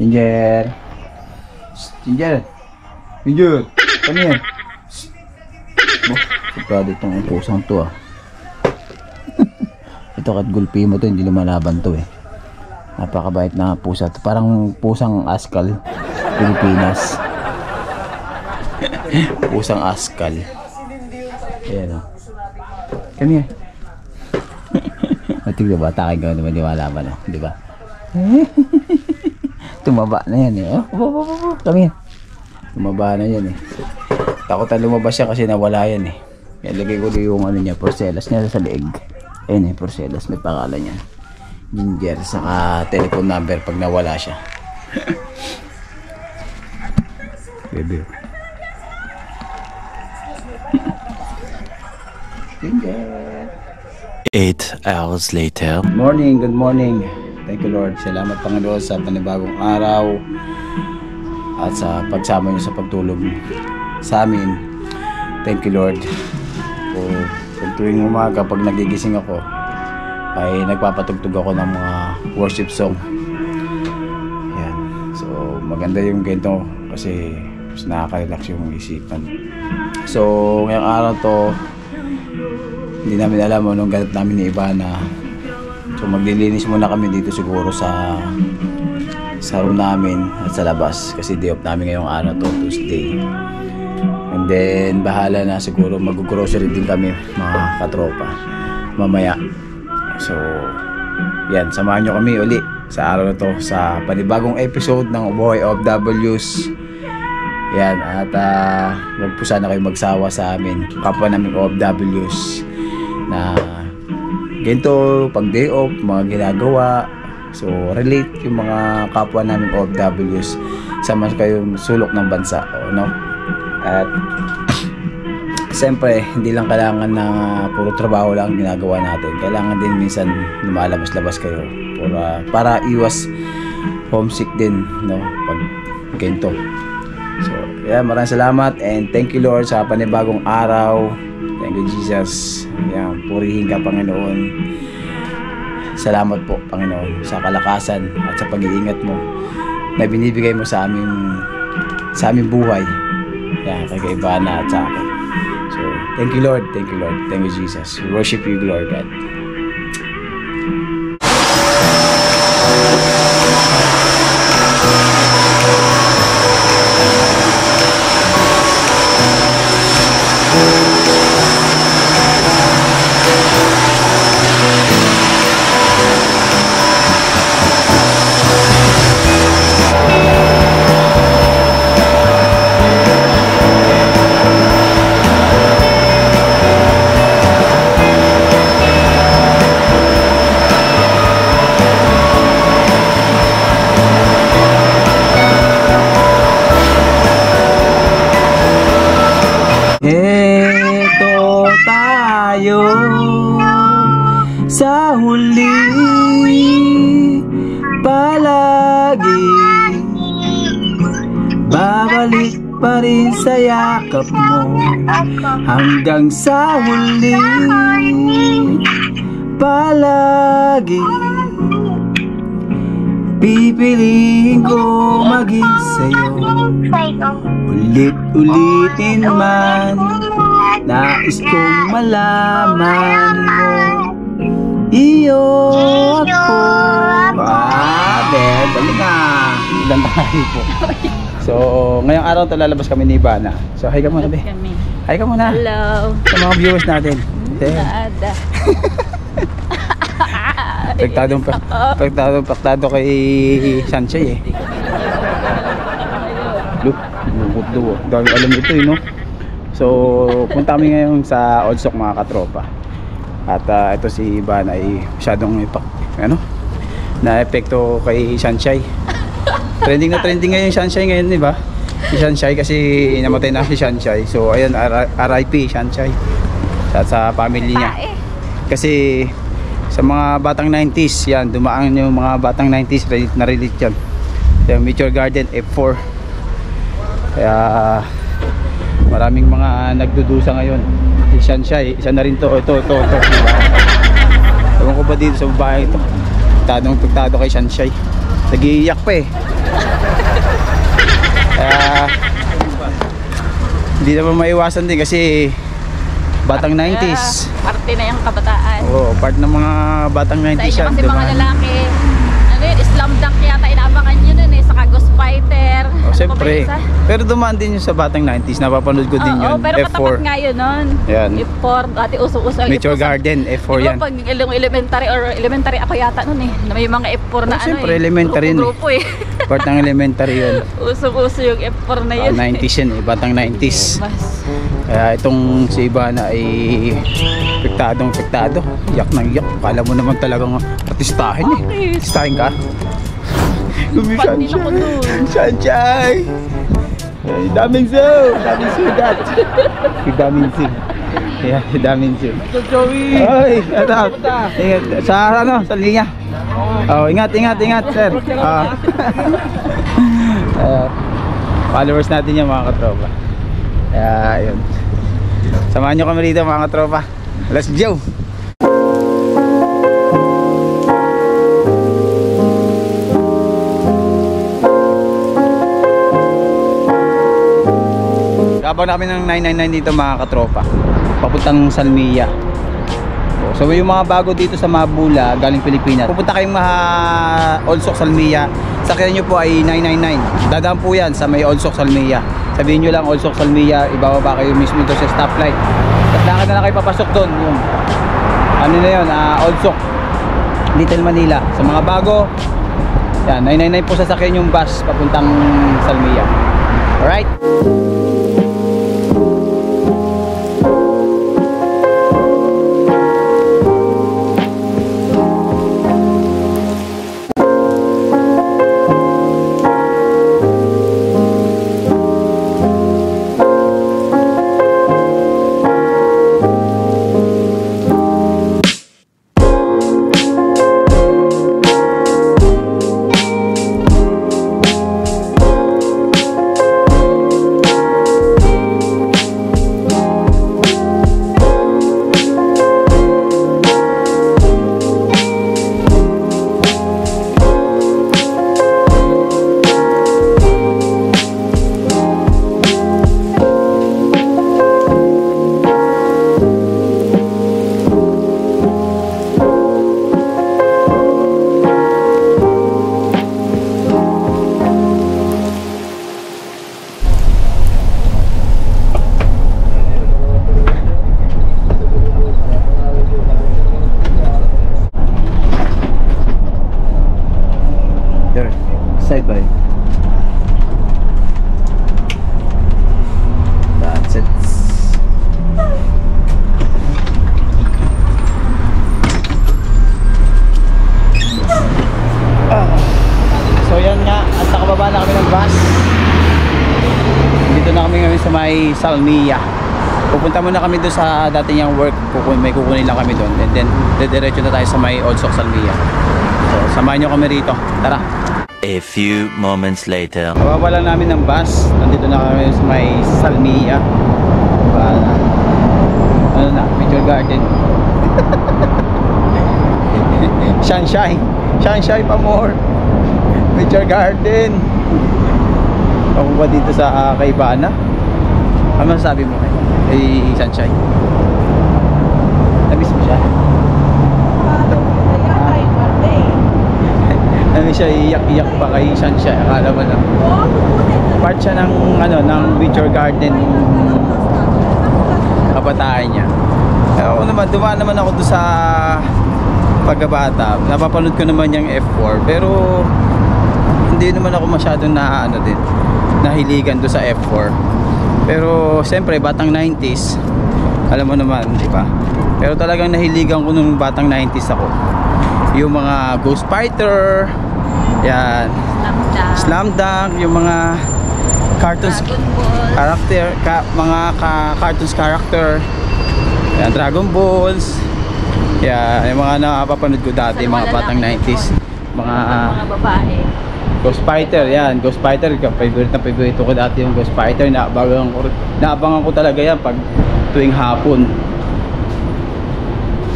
Ginger. Ginger. Ginger. Come here. Sipado itong pusang to ah. Ito kat gulpi mo to, hindi lumalaban to eh. Napakabait na pusa to. Parang pusang askal. Pilipinas. Pusang askal. Ayan o. Come here. Matig diba? Takin ka naman di malaman o. Diba? Tumaba na yan eh. Oh, come here. Tumaba na yan eh. Takot na lumabas siya kasi nawala yan eh. Yan, lagay ko yung ano niya, porcelas niya sa leeg. Ayun eh, porcelas. May pangalan niya. Ginger. Saka telephone number pag nawala siya. Bebe. Ginger. 8 hours later. Morning, good morning. Thank you Lord. Salamat Panginoon sa panibagong araw at sa pagsama niyo sa pagtulog sa amin. Thank you Lord. Pag tuwing umaga, pag nagigising ako, ay nagpapatugtog ako ng mga worship song. Yan. So maganda yung ganito kasi mas nakaka-relax yung isipan. So ngayong araw to, hindi namin alam anong ganap namin ni Ivana. So maglilinis muna kami dito siguro sa room namin at sa labas kasi day off namin ngayong araw to, Tuesday. And then bahala na siguro mag-grocery din kami mga katropa mamaya. So yan, samahan nyo kami uli sa araw na to sa panibagong episode ng Buhay OFWs. Yan, at wag po sana kayo magsawa sa amin, kapwa namin OFWs na ganito pag day off, mga ginagawa. So relate yung mga kapwa namin OFWs sa mas kayong sulok ng bansa, no? At siyempre hindi lang kailangan na puro trabaho lang ginagawa natin, kailangan din minsan lumalabas-labas kayo para iwas homesick din, no? Pag ganito. So yeah, maraming salamat and thank you Lord sa panibagong araw. Thank you Jesus. Yan, purihin ka Panginoon. Salamat po Panginoon sa kalakasan at sa pag-iingat mo na binibigay mo sa aming buhay. Yan, kay Ivana at sa akin. So, thank you Lord, thank you Lord, thank you Jesus. We worship you, Lord God. Eto tayo sa huli, palagi babalik pa rin sa yakap mo hanggang sa huli, palagi pipiliin ko maging sa'yo. Ulit-ulitin man, nais kong malaman mo, iyo ako. Dali na. Ilan tayo po. So, ngayong araw to lalabas kami ni Ivana. So, hi ka muna, be. Hi ka muna. Hello. Sa mga viewers natin. Paktado kay Sanchez eh. Look, bukod dami alam ito eh, no? So, punta kami ngayon sa Olsok mga katropa. At ito si Ivana ay masyadong na-epekto kay Sanchez. Trending na trending ngayon Sanchez ngayon, di ba? Si Sanchez kasi namatay na si Sanchez. So, ayun, RIP Sanchez sa family niya. Kasi sa mga batang 90s, yan, dumaan yung mga batang 90s, na-relate yan. Yung Meteor Garden F4. Kaya maraming mga nagdudusa ngayon. Si Sanchez, isa na rin to. Ito. Ewan ko ba dito sa babae ito. Pagtado kay Sanchez. Nag-iiyak pa eh. Hindi naman maiwasan din kasi batang 90s. Parte na yung kabataan. Oo, part ng mga batang Sa 90s inyo yan, kasi diba? mga lalaki, ano yun, slam dunk yata inaabangan nyo nun eh, saka Ghost Fighter. Oh, Ano siyempre. pa ba isa? Pero dumaan din yun sa batang 90s. Napapanood ko din yun. Oo, pero F4. katapat nga yun nun. Yan. F4, dati uso-uso. Meteor Garden, F4 yan. Pag elementary or elementary ako yata nun eh, na may mga F4 na ano siyempre, eh. elementary yun eh. Grupo eh. Part ng elementary yun. Uso-uso yung F4 na yun. 90s yan eh, batang 90s. Mas. Kaya itong si Ivana ay pektado. Yak ng yak. Kala mo naman talagang artistahin eh. Okay. Artistahin ka. Gumi Fan din ako dun. Sunshine! Ay, daming zoom! Daming sugat! Daming zoom. Yeah, daming zoom. Joey! Ay, ingat. Sa ano, sa linya. Oh, ingat, sir. Followers natin yung mga katropa. Kaya, yun. Samahan nyo kami rito mga katropa. Let's go! Habang namin ng 999 dito mga katropa, papuntang Salmia. So yung mga bago dito sa Mabula, galing Pilipinas, pupunta kayong Olsok Salmia, sakyan nyo po ay 999. Dadaan po yan sa may Olsok Salmia. Sabihin nyo lang Olsok Salmia, ibababa kayo mismo ito sa stoplight. At lakad na lang kayo papasok doon. Yung, ano na yun, Olsok, Little Manila. Sa mga bago, yan, 999 po sasakyan yung bus papuntang Salmia. Alright? Side by. That's it. So yan nga, at nakababa na kami ng bus. Dito na kami ngayon sa may Salmia. Pupunta muna kami doon sa dati niyang work. May kukunin lang kami doon. And then, diretso na tayo sa may Olsok Salmia. So, samahan nyo kami rito. Tara! A few moments later. Kababa lang namin ng bus. Nandito na kami sa may Salmia. Ano na, Meteor Garden. Sunshine pa more. Meteor Garden. Ako ba dito sa kay Ivana? Ano masasabi mo kay Sunshine? Namiss mo siya? Namiss siya, iyak-iyak pa kay Sunshine. Akala mo lang part siya ng ano, ng Meteor Garden kabataan niya. Ako naman, dumaan naman ako doon sa pagkabata. Napapanood ko naman yung F4, pero hindi naman ako masyadong na ano din, nahiligan doon sa F4. Pero siyempre batang 90s, alam mo naman, di ba? Pero talagang nahiligan ko nung batang 90s ako. Yung mga Ghost Fighter, yan, Slam Dunk, yung mga cartoons character, mga cartoons character, yan, Dragon Balls, yan, yung mga napapanood ko dati, mga batang 90s, mga babae. Ghost Fighter, yan, Ghost Fighter, favorite na favorite ko dati yung Ghost Fighter. Naabangan ko talaga yan pag tuwing hapon.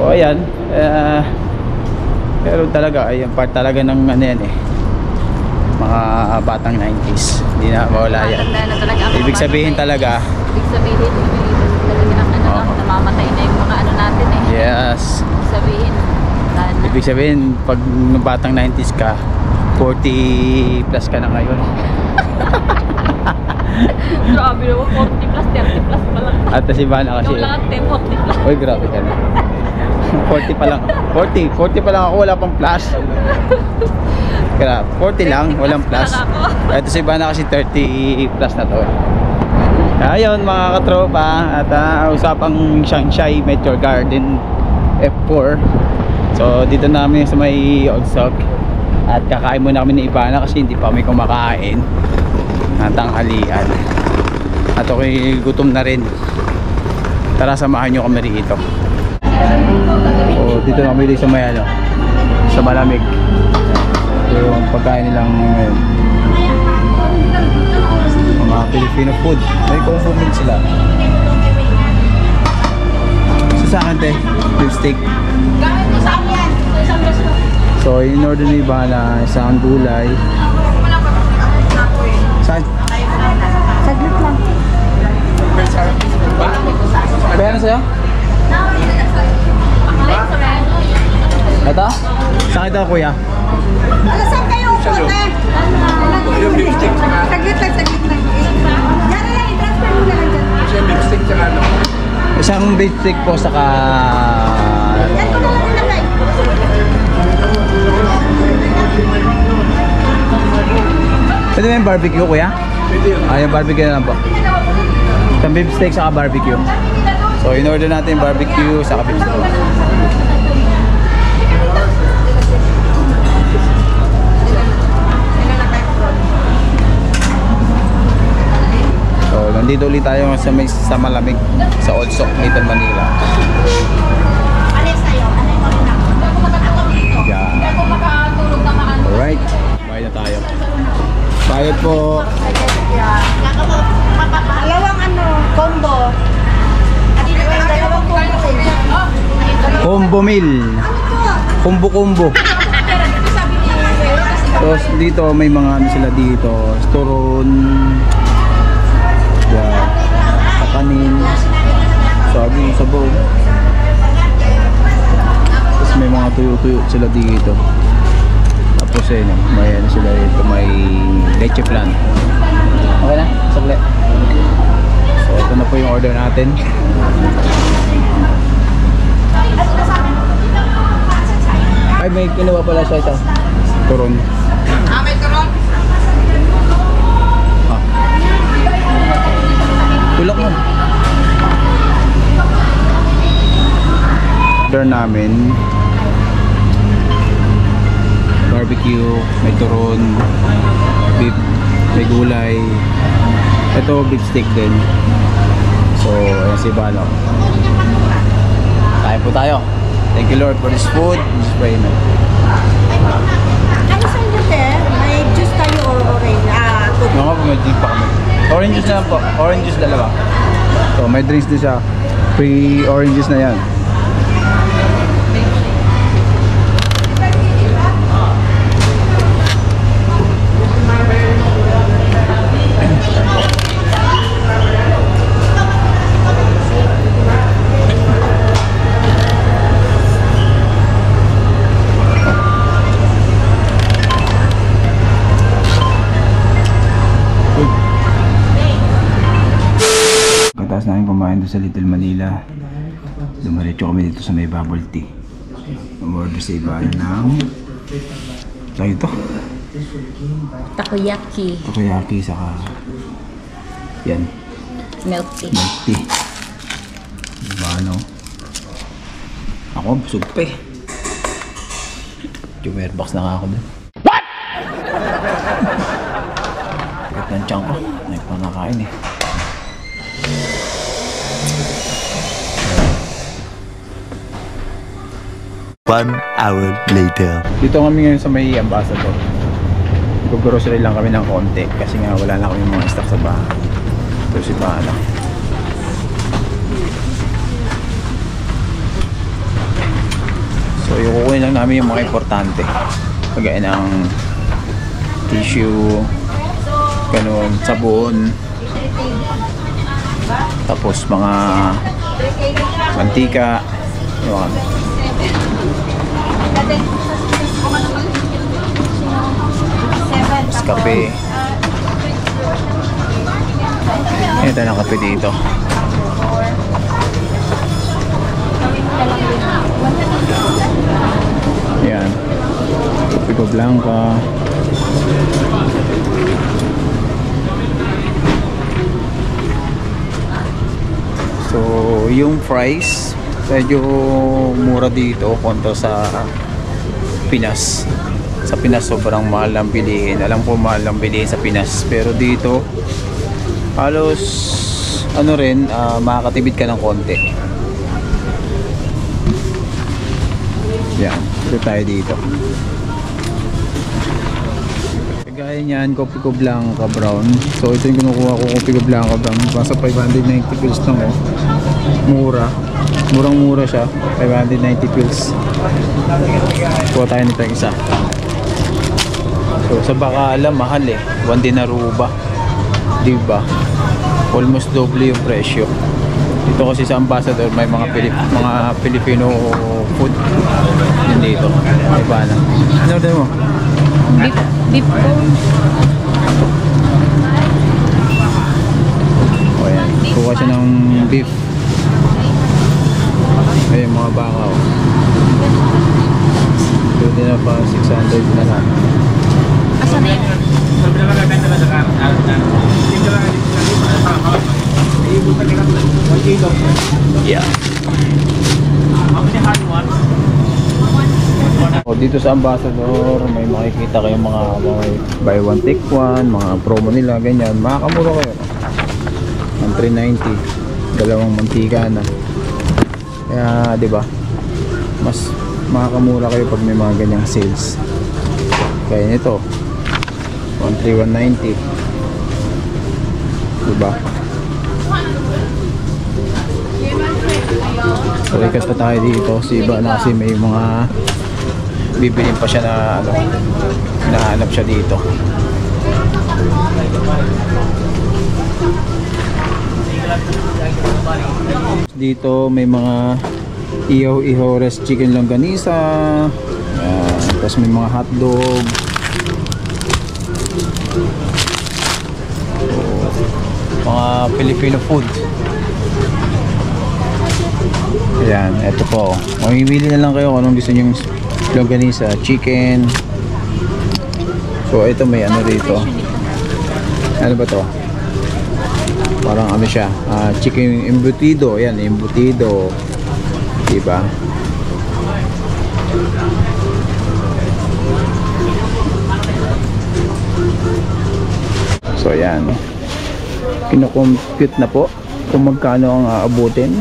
So ayan, pero talaga, ayan, part talaga ng ano yan eh, mga batang 90s. Hindi na mawala yan. Matanda na talaga ang Ibig mga sabihin bata. talaga, Ibig sabihin, lumilipas talaga ang ano, Oo. namamatay na yung mga ano natin eh. yes. Ibig sabihin, wala na. Ibig sabihin, pag batang 90s ka, 40 plus ka na ngayon. Grabe naman, 40 plus, 30 plus pa lang. At si Ivana kasi, Ikaw lahat eh, 40 plus. uy grabe ka na. 40 pa lang. 40 pa lang ako, wala pang plus. Grabe, 40 lang, walang plus. Ito si Ivana kasi 30 plus na to. Ayun mga katropa, at usapang Shanghai Meteor Garden F4. So dito namin sa may Ogsok. At kakain muna kami ni Ivana kasi hindi pa kami kumakain ng tanghalian. At ako'y gutom na rin. Tara, samahan nyo kami rito. So dito na kami sa may ano, sa malamig. So yung pagkain nilang ngayon, mga Filipino food. May combo meal sila. So sa akin te, beef steak. So in order ni Ivana, isang gulay. Saan? Saglit lang. Kaya na sa'yo? Ito? Saan ito kuya? Alasan kayo upo, te. Saglit lang, saglit lang. Yan na lang, i-transfer mo na lang dyan. Isang beef steak po saka... Yan ko na lang ilagay. Pwede ba yung barbecue kuya? Yung barbecue na lang po. Isang beef steak saka barbecue. So in order natin yung barbecue saka beef steak. So nandito ulit tayo sa malamig sa Ogsok, Little Manila. Yeah. Alright, bayad na tayo. Bayad po. Dalawang ano, combo. Dalawang combo. Combo meal. Combo. Tapos dito may mga ano sila dito, turon, yeah, kanin, saging, sabaw. Tapos may mga tuyo-tuyo sila dito. Tapos may ano sila dito, may leche flan. Okay na? Sagli. So ito na po yung order natin. Ay, may kinuha pala siya ito. Turon. May turon? Tulak mo. Order namin barbecue, may turon, beef, may gulay. Ito beef steak din. So, ayan si Bano. Kain po tayo. Thank you Lord for this food. This payment. Ano sa inyo, te? May juice tayo or orange? Tubig. Nga po, may drink pa kami. Orange juice na lang po. Orange juice dalawa. So, may drinks din siya. Free oranges na yan. Pagkatapos namin kumain doon sa Little Manila, dumiretso kami dito sa may bubble tea. Umorder sa iba ng ito, Takoyaki. takoyaki saka yan, Milk tea. milk tea. Diba ano? Ako, busog pa eh. Jumerbox na nga ako doon. What? Tigat ng tiyan ko. Hindi pa nakain eh. 1 hour later. Dito kami ngayon sa may Ambassador. Nag-grocery lang kami ng konti kasi nga wala na kami mga stock sa bahay. Ito si Bana. So yung kukunin lang namin yung mga importante. Kagaya ng tissue, ganun, sabon, tapos mga mantika, yun. Tapos kape. Ito na kape dito. Yan. Pico Blanca. So, yung price medyo mura dito kontra sa Pinas. Sa Pinas sobrang mahal ang bilihin. Alam ko mahal ang bilihin sa Pinas, pero dito halos ano rin, makakatipid ka ng konti. Yan, ito tayo dito. Kagaya niyan, Kopi Ko Blanca Brown. So ito yung kinukuha ko, Kopi Ko Blanca Brown. Basta 590 pills lang, oh. Mura. Murang-mura siya. 590 pills. Kuha tayo nito yung isa. So sa Bacala, mahal eh. 1 dinaruba. Diba? Almost double yung presyo. Dito kasi sa Ambassador may mga Filipino food din dito. Iba na. Ano order mo? Beef bone. O yan. Kuha siya ng beef. Ayun mga baka, oh. Pwede na pa 600 na lang. Asan na yan? Yeah. O, dito sa Ambassador may makikita kayong mga buy one take one, mga promo nila, ganyan. Makakamura kayo, no? Ang 390, dalawang mantika na. Kaya, di ba? Mas makakamura kayo pag may mga ganyang sales. Kaya nito 13190, diba? So ikat pa tayo dito. Si iba na kasi may mga bibilin pa siya na ano, nahanap siya dito. Dito may mga ihaw-ihaw rest chicken longganisa. Tapos may mga hotdog. Mga Filipino food. Ayan, eto po. Mamimili na lang kayo kung anong gusto nyo. Longganisa, chicken. So ito may ano dito. Ano ba to? Parang ano siya, chicken embutido. Ayan, embutido. Diba? So ayan, kino-compute na po kung magkano ang aabutin.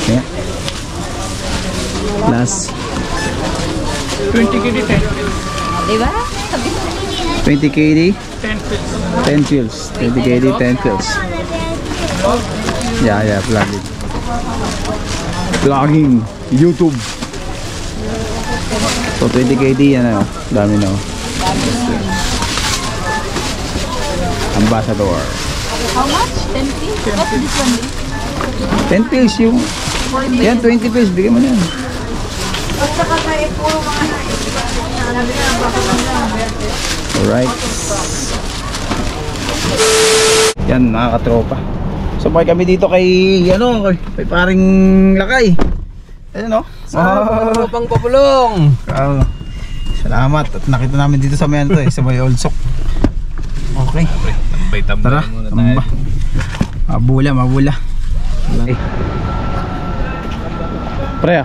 Okay. Plus 20 KD 10. Diba? 20 KD 10 pills. 10 pills. 20 KD 10 pills. Yeah, vlogging. Vlogging YouTube. So 20 KD yan, ano, dami na, oh. Ambassador. How much? 10 feet? What's this one? 10 pills yung yan, 20 pills, bigyan mo na yan. Alright. Yan mga katropa. So may kami dito kay ano, kay paring Lakay. Ayun, no? Pang papulong. Salamat at nakita namin dito sa may ano to, sa may Old Sok. Okay. Tara, tamba. Mabula. Okay. Pre,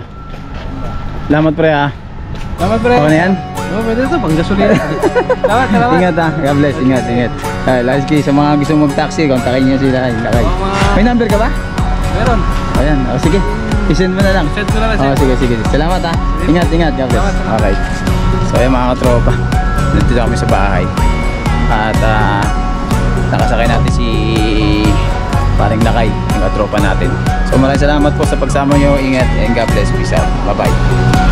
salamat pre, Salamat pre. Okay na yan? Oh, pwede ito pang gasolina. Salamat. Ingat God bless, ingat. Last key, sa mga gusto mag-taxi, kontakin nyo sila. May number ka ba? Meron. Ayan, sige. I-send mo na lang. Send mo na lang. Sige. Salamat Ingat, God bless. Okay. So ayan mga katropa, nandito kami sa bahay. At nakasakay natin si paring Lakay, yung katropa natin. So maraming salamat po sa pagsama nyo. Ingat and God bless. Peace out. Bye-bye.